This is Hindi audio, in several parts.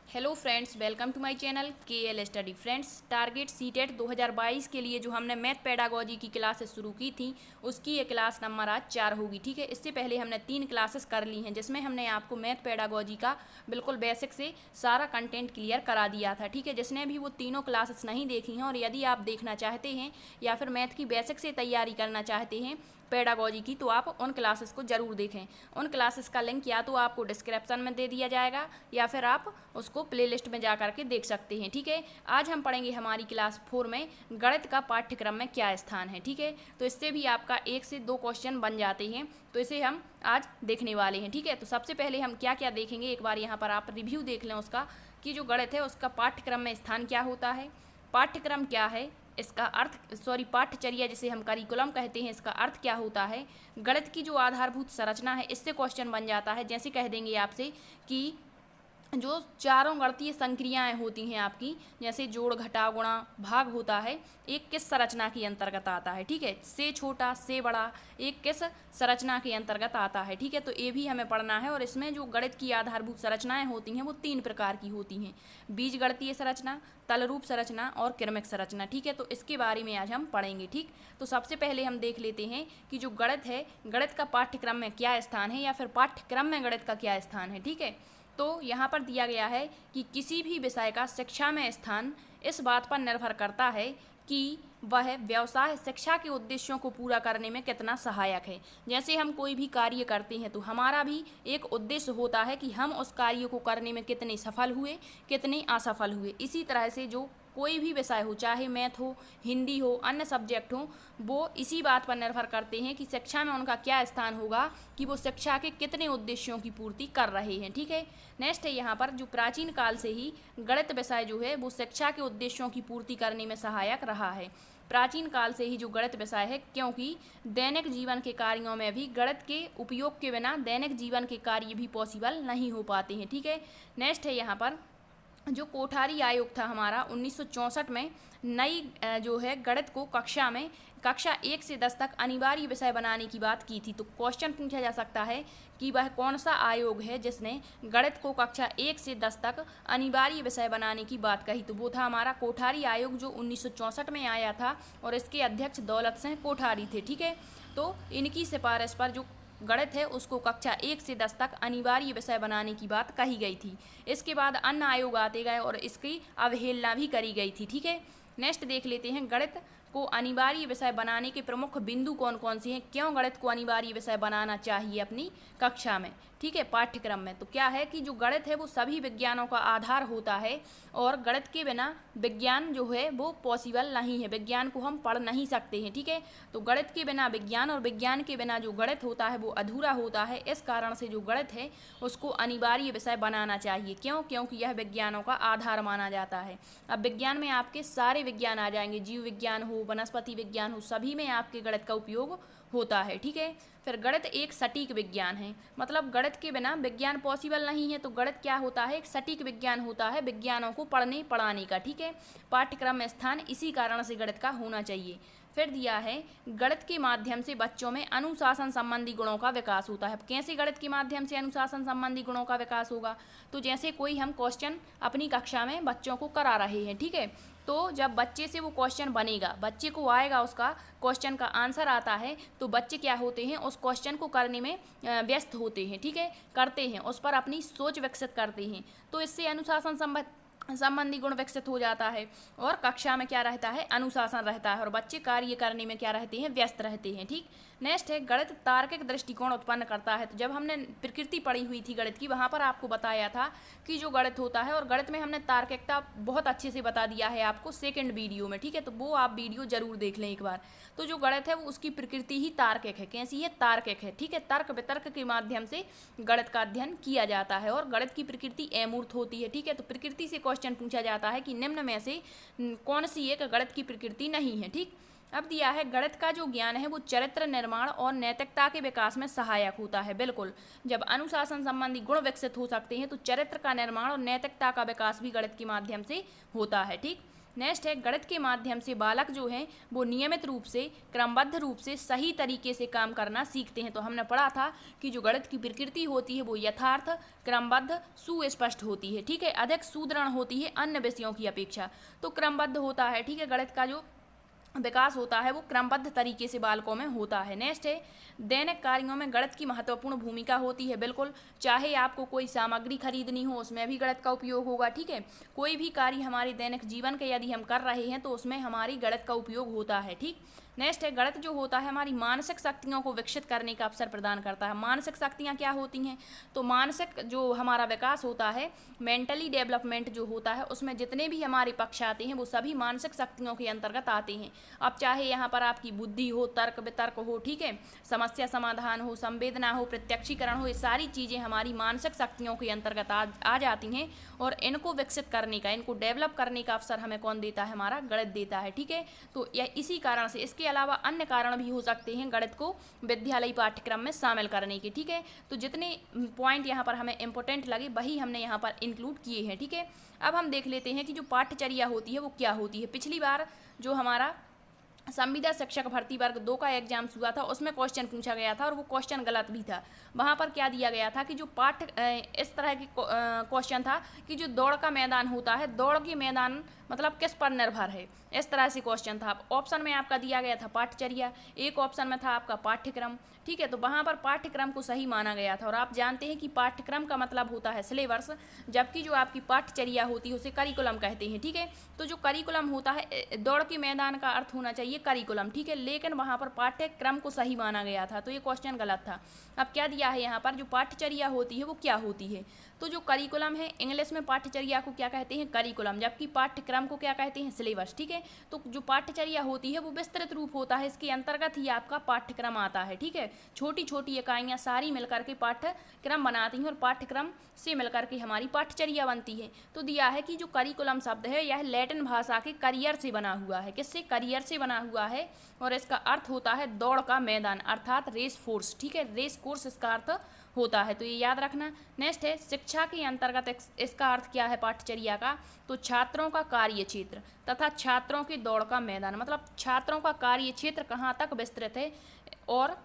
Hello friends, welcome to my channel KL स्टडी। फ्रेंड्स, टारगेट सीटेट 2022 के लिए जो हमने मैथ पेडागोजी की क्लासेस शुरू की थी उसकी ये क्लास नंबर आज 4 होगी। ठीक है, इससे पहले हमने 3 क्लासेस कर ली हैं जिसमें हमने आपको मैथ पेडागोजी का बिल्कुल बेसिक से सारा कंटेंट क्लियर करा दिया था। ठीक है, जिसने भी वो तीनों क्लासेस नहीं देखी हैं और यदि आप देखना चाहते हैं या फिर मैथ की बेसिक से तैयारी करना चाहते हैं पेडागोजी की, तो आप उन क्लासेस को ज़रूर देखें। उन क्लासेस का लिंक या तो आपको डिस्क्रिप्शन में दे दिया जाएगा या फिर आप उसको प्लेलिस्ट में जा करके देख सकते हैं। ठीक है, आज हम पढ़ेंगे हमारी क्लास 4 में गणित का पाठ्यक्रम में क्या स्थान है। ठीक है, तो इससे भी आपका 1 से 2 क्वेश्चन बन जाते हैं, तो इसे हम आज देखने वाले हैं। ठीक है, तो सबसे पहले हम क्या क्या देखेंगे, एक बार यहाँ पर आप रिव्यू देख लें उसका कि जो गणित है उसका पाठ्यक्रम में स्थान क्या होता है, पाठ्यक्रम क्या है, इसका अर्थ पाठ्यचर्या जिसे हम करिकुलम कहते हैं, इसका अर्थ क्या होता है, गणित की जो आधारभूत संरचना है, इससे क्वेश्चन बन जाता है। जैसे कह देंगे आपसे कि जो चारों गणितीय संक्रियाएं होती हैं आपकी, जैसे जोड़ घटा गुणा भाग होता है, एक किस संरचना के अंतर्गत आता है। ठीक है, से छोटा से बड़ा एक किस संरचना के अंतर्गत आता है। ठीक है, तो ये भी हमें पढ़ना है। और इसमें जो गणित की आधारभूत संरचनाएं होती हैं वो 3 प्रकार की होती हैं, बीज गणितीय संरचना, तलरूप संरचना और क्रमिक संरचना। ठीक है, तो इसके बारे में आज हम पढ़ेंगे। ठीक, तो सबसे पहले हम देख लेते हैं कि जो गणित है, गणित का पाठ्यक्रम में क्या स्थान है या फिर पाठ्यक्रम में गणित का क्या स्थान है। ठीक है, तो यहाँ पर दिया गया है कि किसी भी विषय का शिक्षा में स्थान इस बात पर निर्भर करता है कि वह व्यवसाय शिक्षा के उद्देश्यों को पूरा करने में कितना सहायक है। जैसे हम कोई भी कार्य करते हैं तो हमारा भी एक उद्देश्य होता है कि हम उस कार्य को करने में कितने सफल हुए, कितने असफल हुए। इसी तरह से जो कोई भी विषय हो, चाहे मैथ हो, हिंदी हो, अन्य सब्जेक्ट हो, वो इसी बात पर निर्भर करते हैं कि शिक्षा में उनका क्या स्थान होगा, कि वो शिक्षा के कितने उद्देश्यों की पूर्ति कर रहे हैं। ठीक है, नेक्स्ट है यहाँ पर जो प्राचीन काल से ही गणित विषय जो है वो शिक्षा के उद्देश्यों की पूर्ति करने में सहायक रहा है। प्राचीन काल से ही जो गणित विषय है, क्योंकि दैनिक जीवन के कार्यों में भी गणित के उपयोग के बिना दैनिक जीवन के कार्य भी पॉसिबल नहीं हो पाते हैं। ठीक है, नेक्स्ट है यहाँ पर जो कोठारी आयोग था हमारा 1964 में नई जो है गणित को कक्षा 1 से 10 तक अनिवार्य विषय बनाने की बात की थी। तो क्वेश्चन पूछा जा सकता है कि वह कौन सा आयोग है जिसने गणित को कक्षा 1 से 10 तक अनिवार्य विषय बनाने की बात कही। तो वो था हमारा कोठारी आयोग जो 1964 में आया था और इसके अध्यक्ष दौलत सिंह कोठारी थे। ठीक है, तो इनकी सिफारिश पर जो गणित है उसको कक्षा 1 से 10 तक अनिवार्य विषय बनाने की बात कही गई थी। इसके बाद अन्य आयोग आते गए और इसकी अवहेलना भी करी गई थी। ठीक है, नेक्स्ट देख लेते हैं गणित को अनिवार्य विषय बनाने के प्रमुख बिंदु कौन कौन से हैं, क्यों गणित को अनिवार्य विषय बनाना चाहिए अपनी कक्षा में। ठीक है, पाठ्यक्रम में तो क्या है कि जो गणित है वो सभी विज्ञानों का आधार होता है और गणित के बिना विज्ञान जो है वो पॉसिबल नहीं है, विज्ञान को हम पढ़ नहीं सकते हैं। ठीक है, तो गणित के बिना विज्ञान और विज्ञान के बिना जो गणित होता है वो अधूरा होता है। इस कारण से जो गणित है उसको अनिवार्य विषय बनाना चाहिए। क्यों? क्योंकि यह विज्ञानों का आधार माना जाता है। अब विज्ञान में आपके सारे विज्ञान आ जाएंगे, जीव विज्ञान हो, वनस्पति विज्ञान हो, सभी में आपके गणित का उपयोग होता है। ठीक है, फिर गणित एक सटीक विज्ञान है, मतलब गणित के बिना विज्ञान पॉसिबल नहीं है। तो गणित क्या होता है, एक सटीक विज्ञान होता है विज्ञानों को पढ़ने पढ़ाने का। ठीक है, पाठ्यक्रम में स्थान इसी कारण से गणित का होना चाहिए। फिर दिया है गणित के माध्यम से बच्चों में अनुशासन संबंधी गुणों का विकास होता है। कैसे गणित के माध्यम से अनुशासन संबंधी गुणों का विकास होगा, तो जैसे कोई हम क्वेश्चन अपनी कक्षा में बच्चों को करा रहे हैं। ठीक है, तो जब बच्चे से वो क्वेश्चन बनेगा, बच्चे को आएगा, उसका क्वेश्चन का आंसर आता है, तो बच्चे क्या होते हैं उस क्वेश्चन को करने में व्यस्त होते हैं। ठीक है, करते हैं, उस पर अपनी सोच विकसित करते हैं, तो इससे अनुशासन संबंधी गुण विकसित हो जाता है और कक्षा में क्या रहता है, अनुशासन रहता है और बच्चे कार्य करने में क्या रहते हैं, व्यस्त रहते हैं। ठीक, नेक्स्ट है गणित तार्किक दृष्टिकोण उत्पन्न करता है। तो जब हमने प्रकृति पढ़ी हुई थी गणित की, वहाँ पर आपको बताया था कि जो गणित होता है, और गणित में हमने तार्किकता बहुत अच्छे से बता दिया है आपको सेकंड वीडियो में। ठीक है, तो वो आप वीडियो जरूर देख लें एक बार। तो जो गणित है वो उसकी प्रकृति ही तार्किक है। कैसी है, तार्किक है। ठीक है, तर्क वितर्क के माध्यम से गणित का अध्ययन किया जाता है और गणित की प्रकृति अमूर्त होती है। ठीक है, तो प्रकृति से क्वेश्चन पूछा जाता है कि निम्न में से कौन सी एक गणित की प्रकृति नहीं है। ठीक, अब दिया है गणित का जो ज्ञान है वो चरित्र निर्माण और नैतिकता के विकास में सहायक होता है। बिल्कुल, जब अनुशासन संबंधी गुण विकसित हो सकते हैं तो चरित्र का निर्माण और नैतिकता का विकास भी गणित के माध्यम से होता है। ठीक, नेक्स्ट है गणित के माध्यम से बालक जो हैं वो नियमित रूप से क्रमबद्ध रूप से सही तरीके से काम करना सीखते हैं। तो हमने पढ़ा था कि जो गणित की प्रकृति होती है वो यथार्थ, क्रमबद्ध, सुस्पष्ट होती है, ठीक है, अधिक सुदृढ़ होती है अन्य विषयों की अपेक्षा। तो क्रमबद्ध होता है, ठीक है, गणित का जो विकास होता है वो क्रमबद्ध तरीके से बालकों में होता है। नेक्स्ट है दैनिक कार्यों में गणित की महत्वपूर्ण भूमिका होती है। बिल्कुल, चाहे आपको कोई सामग्री खरीदनी हो उसमें भी गणित का उपयोग होगा, ठीक है, कोई भी कार्य हमारे दैनिक जीवन के यदि हम कर रहे हैं तो उसमें हमारी गणित का उपयोग होता है, ठीक। नेक्स्ट है गणित जो होता है हमारी मानसिक शक्तियों को विकसित करने का अवसर प्रदान करता है। मानसिक शक्तियाँ क्या होती हैं? तो मानसिक जो हमारा विकास होता है, मेंटली डेवलपमेंट जो होता है, उसमें जितने भी हमारे पक्ष आते हैं वो सभी मानसिक शक्तियों के अंतर्गत आते हैं। अब चाहे यहाँ पर आपकी बुद्धि हो, तर्क वितर्क हो, ठीक है, समस्या समाधान हो, संवेदना हो, प्रत्यक्षीकरण हो, ये सारी चीज़ें हमारी मानसिक शक्तियों के अंतर्गत आ जाती हैं और इनको विकसित करने का, इनको डेवलप करने का अवसर हमें कौन देता है? हमारा गणित देता है, ठीक है। तो यह इसी कारण से, इसके अलावा अन्य कारण भी हो सकते हैं गणित को विद्यालयी पाठ्यक्रम में शामिल करने के, ठीक है। तो जितने पॉइंट यहाँ पर हमें इंपॉर्टेंट लगे वही हमने यहाँ पर इंक्लूड किए हैं, ठीक है। अब हम देख लेते हैं कि जो पाठ्यचर्या होती है वो क्या होती है। पिछली बार जो हमारा संविदा शिक्षक भर्ती वर्ग 2 का एग्जाम हुआ था उसमें क्वेश्चन पूछा गया था और वो क्वेश्चन गलत भी था। वहाँ पर क्या दिया गया था कि जो इस तरह की क्वेश्चन था कि जो दौड़ का मैदान होता है, दौड़ के मैदान मतलब किस पर निर्भर है, इस तरह से क्वेश्चन था। ऑप्शन में आपका दिया गया था पाठ्यचर्या, एक ऑप्शन में था आपका पाठ्यक्रम, ठीक है। तो वहाँ पर पाठ्यक्रम को सही माना गया था और आप जानते हैं कि पाठ्यक्रम का मतलब होता है सिलेबस, जबकि जो आपकी पाठ्यचर्या होती है उसे करिकुलम कहते हैं, ठीक है। तो जो करिकुलम होता है, दौड़ के मैदान का अर्थ होना चाहिए करिकुलम, ठीक है, लेकिन वहाँ पर पाठ्यक्रम को सही माना गया था, तो ये क्वेश्चन गलत था। अब क्या दिया है यहाँ पर, जो पाठ्यचर्या होती है वो क्या होती है? तो जो करिकुलम है, इंग्लिश में पाठ्यचर्या को क्या कहते हैं? करिकुलम, जबकि पाठ्यक्रम को क्या कहते हैं? सिलेबस, ठीक है। तो जो पाठ्यचर्या होती है वो विस्तृत रूप होता है, इसके अंतर्गत ही आपका पाठ्यक्रम आता है, ठीक है। छोटी छोटी इकाइयाँ सारी मिलकर के पाठ्यक्रम बनाती हैं और पाठ्यक्रम से मिलकर के हमारी पाठ्यचर्या बनती है। तो दिया है कि जो करिकुलम शब्द है यह लैटिन भाषा के करियर से बना हुआ है। किससे? करियर से बना हुआ है और इसका अर्थ होता है दौड़ का मैदान, अर्थात रेस फोर्स, ठीक है, रेस कोर्स इसका अर्थ होता है, तो ये याद रखना। नेक्स्ट है शिक्षा के अंतर्गत इसका अर्थ क्या है पाठ्यचर्या का? तो छात्रों का कार्य क्षेत्र तथा छात्रों की दौड़ का मैदान, मतलब छात्रों का कार्य क्षेत्र कहाँ तक विस्तृत है और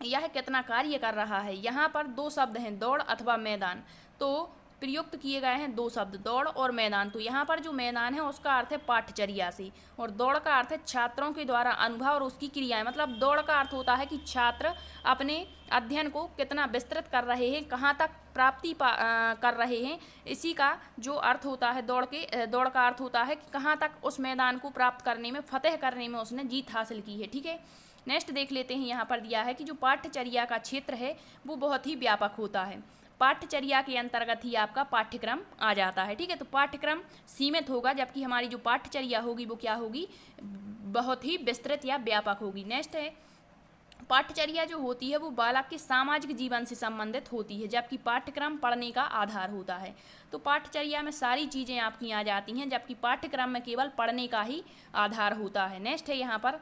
यह कितना कार्य कर रहा है। यहाँ पर दो शब्द हैं, दौड़ अथवा मैदान, तो प्रयुक्त किए गए हैं दो शब्द, दौड़ और मैदान। तो यहाँ पर जो मैदान है उसका अर्थ है पाठ्यचर्या से और दौड़ का अर्थ है छात्रों के द्वारा अनुभव और उसकी क्रियाएं। मतलब दौड़ का अर्थ होता है कि छात्र अपने अध्ययन को कितना विस्तृत कर रहे हैं, कहाँ तक प्राप्ति कर रहे हैं, इसी का जो अर्थ होता है दौड़ का अर्थ होता है कि कहाँ तक उस मैदान को प्राप्त करने में, फतेह करने में उसने जीत हासिल की है, ठीक है। नेक्स्ट देख लेते हैं, यहाँ पर दिया है कि जो पाठ्यचर्या का क्षेत्र है वो बहुत ही व्यापक होता है। पाठ्यचर्या के अंतर्गत ही आपका पाठ्यक्रम आ जाता है, ठीक है। तो पाठ्यक्रम सीमित होगा, जबकि हमारी जो पाठ्यचर्या होगी वो क्या होगी? बहुत ही विस्तृत या व्यापक होगी। नेक्स्ट है पाठ्यचर्या जो होती है वो बालक के सामाजिक जीवन से संबंधित होती है, जबकि पाठ्यक्रम पढ़ने का आधार होता है। तो पाठ्यचर्या में सारी चीज़ें आपकी आ जाती हैं, जबकि पाठ्यक्रम में केवल पढ़ने का ही आधार होता है। नेक्स्ट है यहाँ पर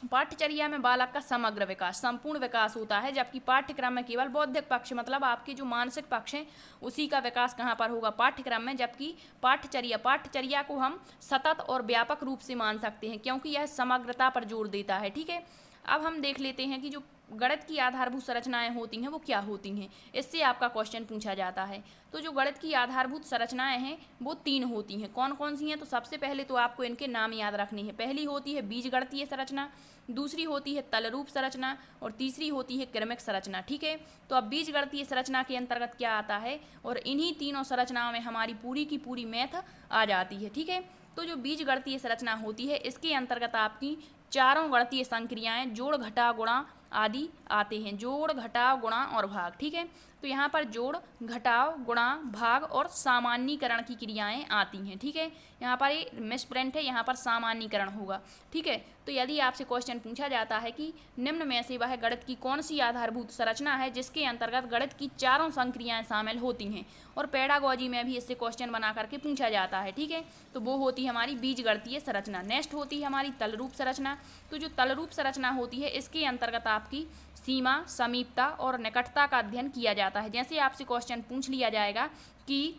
पाठ्यचर्या में बालक का समग्र विकास, संपूर्ण विकास होता है, जबकि पाठ्यक्रम में केवल बौद्धिक पक्ष, मतलब आपके जो मानसिक पक्ष हैं उसी का विकास कहाँ पर होगा? पाठ्यक्रम में। जबकि पाठ्यचर्या को हम सतत और व्यापक रूप से मान सकते हैं क्योंकि यह समग्रता पर जोर देता है, ठीक है। अब हम देख लेते हैं कि जो गणित की आधारभूत संरचनाएं होती हैं वो क्या होती हैं, इससे आपका क्वेश्चन पूछा जाता है। तो जो गणित की आधारभूत संरचनाएं हैं वो 3 होती हैं। कौन कौन सी हैं? तो सबसे पहले तो आपको इनके नाम याद रखने हैं। पहली होती है बीजगणितीय संरचना, दूसरी होती है तलरूप संरचना और तीसरी होती है क्रमिक संरचना, ठीक है। तो अब बीजगणितीय संरचना के अंतर्गत क्या आता है और इन्हीं तीनों संरचनाओं में हमारी पूरी की पूरी मैथ आ जाती है, ठीक है। तो जो बीजगणितीय संरचना होती है इसके अंतर्गत आपकी चारों गणितीय संक्रियाएं जोड़ घटा गुणा आदि आते हैं, जोड़ घटाव गुणा और भाग, ठीक है। तो यहाँ पर जोड़ घटाव गुणा भाग और सामान्यीकरण की क्रियाएं आती हैं, ठीक है। यहाँ पर ये मिसप्रिंट है, यहाँ पर सामान्यीकरण होगा, ठीक है। तो यदि आपसे क्वेश्चन पूछा जाता है कि निम्न में से वह गणित की कौन सी आधारभूत संरचना है जिसके अंतर्गत गणित की चारों संक्रियाएं शामिल होती हैं, और पेडागोजी में भी इससे क्वेश्चन बना करके पूछा जाता है, ठीक है। तो वो होती है हमारी बीजगणितीय संरचना। नेक्स्ट होती है हमारी तलरूप संरचना। तो जो तलरूप संरचना होती है इसके अंतर्गत आपकी सीमा, समीपता और निकटता का अध्ययन किया जाता है। जैसे आपसे क्वेश्चन पूछ लिया जाएगा कि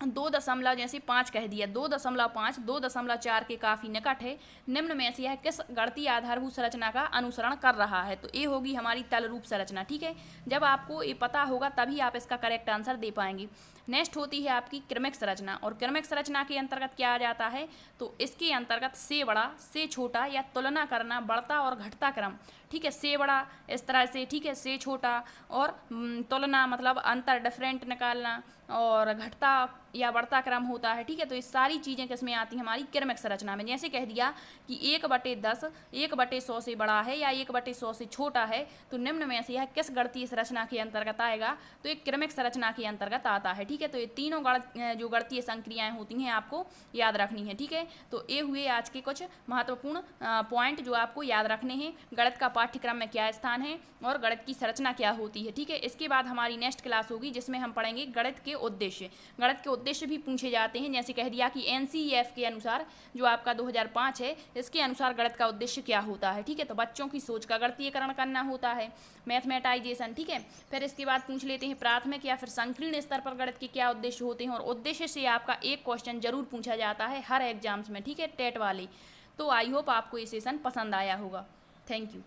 जैसे 5 कह दिया, 2.5 2.4 के काफ़ी निकट है। निम्न में से यह किस गणितीय आधारभूत संरचना का अनुसरण कर रहा है? तो ये होगी हमारी तल रूप संरचना। ठीक है, जब आपको ये पता होगा तभी आप इसका करेक्ट आंसर दे पाएंगे। नेक्स्ट होती है आपकी क्रमिक संरचना, और क्रमिक संरचना के अंतर्गत क्या आ जाता है? तो इसके अंतर्गत से बड़ा, से छोटा या तुलना करना, बढ़ता और घटता क्रम। ठीक है, से बड़ा इस तरह से, ठीक है, से छोटा, और तुलना मतलब अंतर, डिफरेंट निकालना, और घटता या बढ़ता क्रम होता है। ठीक है, तो ये सारी चीज़ें किसमें आती हैं? हमारी क्रमिक संरचना में। जैसे कह दिया कि 1/10 1/100 से बड़ा है या 1/100 से छोटा है, तो निम्न में से यह किस गणितीय संरचना के अंतर्गत आएगा? तो एक क्रमिक संरचना के अंतर्गत आता है। ठीक है, तो ये तीनों जो गणितीय संक्रियाएं होती हैं आपको याद रखनी है। ठीक है, तो ये हुए आज के कुछ महत्वपूर्ण पॉइंट जो आपको याद रखने हैं। गणित का पाठ्यक्रम में क्या स्थान है और गणित की संरचना क्या होती है। ठीक है, इसके बाद हमारी नेक्स्ट क्लास होगी जिसमें हम पढ़ेंगे गणित के उद्देश्य। गणित के उद्देश्य भी पूछे जाते हैं। जैसे कह दिया कि NCEF के अनुसार जो आपका 2005 है, इसके अनुसार गणित का उद्देश्य क्या होता है। ठीक है, तो बच्चों की सोच का गणितीयकरण करना होता है, मैथमेटाइजेशन। ठीक है, फिर इसके बाद पूछ लेते हैं प्राथमिक या फिर संकीर्ण स्तर पर गणित के क्या उद्देश्य होते हैं, और उद्देश्य से आपका एक क्वेश्चन जरूर पूछा जाता है हर एग्जाम्स में। ठीक है, टेट वाले। तो आई होप आपको ये सेशन पसंद आया होगा। Thank you.